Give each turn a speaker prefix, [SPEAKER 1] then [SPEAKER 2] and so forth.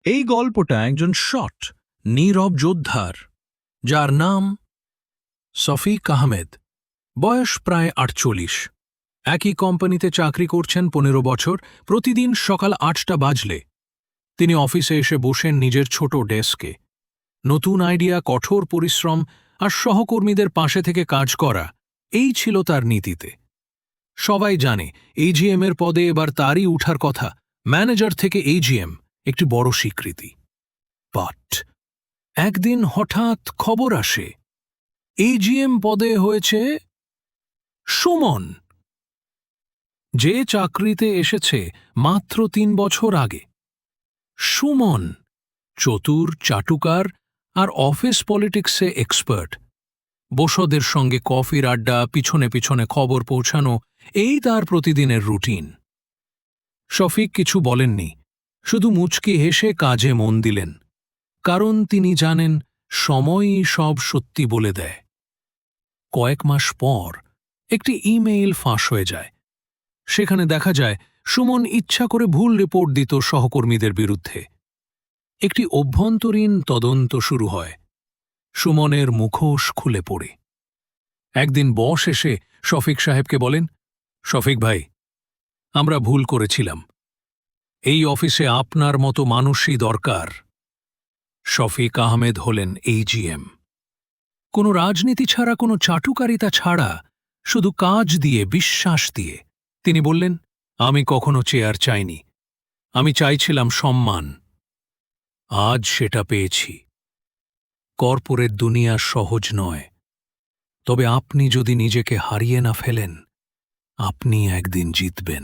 [SPEAKER 1] এই গল্পটা একজন নীরব যোদ্ধার, যার নাম শফিক আহমেদ। বয়স প্রায় 48। একই কোম্পানিতে চাকরি করছেন 15 বছর। প্রতিদিন সকাল 8টা বাজলে তিনি অফিসে এসে বসেন নিজের ছোট ডেস্কে। নতুন আইডিয়া, কঠোর পরিশ্রম আর সহকর্মীদের পাশে থেকে কাজ করা, এই ছিল তার নীতিতে। সবাই জানে এজিএম এর পদে এবার তারই উঠার কথা। ম্যানেজার থেকে এজিএম, একটি বড় স্বীকৃতি। বাট একদিন হঠাৎ খবর আসে, এজিএম পদে হয়েছে সুমন, যে চাকরিতে এসেছে মাত্র 3 বছর আগে। সুমন চতুর, চাটুকার আর অফিস পলিটিক্সে এক্সপার্ট। বসদের সঙ্গে কফির আড্ডা, পিছনে পিছনে খবর পৌঁছানো, এই তার প্রতিদিনের রুটিন। শফিক কিছু বলেননি, শুধু মুচকি হেসে কাজে মন দিলেন, কারণ তিনি জানেন সময়ই সব সত্যি বলে দেয়। কয়েক মাস পর একটি ইমেইল ফাঁস হয়ে যায়। সেখানে দেখা যায় সুমন ইচ্ছা করে ভুল রিপোর্ট দিত সহকর্মীদের বিরুদ্ধে। একটি অভ্যন্তরীণ তদন্ত শুরু হয়। সুমনের মুখোশ খুলে পড়ে। একদিন বস এসে শফিক সাহেবকে বলেন, শফিক ভাই, আমরা ভুল করেছিলাম, এই অফিসে আপনার মতো মানুষই দরকার। শফিক আহমেদ হলেন এজিএম। কোনো রাজনীতি ছাড়া, কোনো চাটুকারিতা ছাড়া, শুধু কাজ দিয়ে, বিশ্বাস দিয়ে। তিনি বললেন, আমি কখনো চেয়ার চাইনি, আমি চাইছিলাম সম্মান। আজ সেটা পেয়েছি। কর্পোরেট দুনিয়া সহজ নয়, তবে আপনি যদি নিজেকে হারিয়ে না ফেলেন, আপনি একদিন জিতবেন।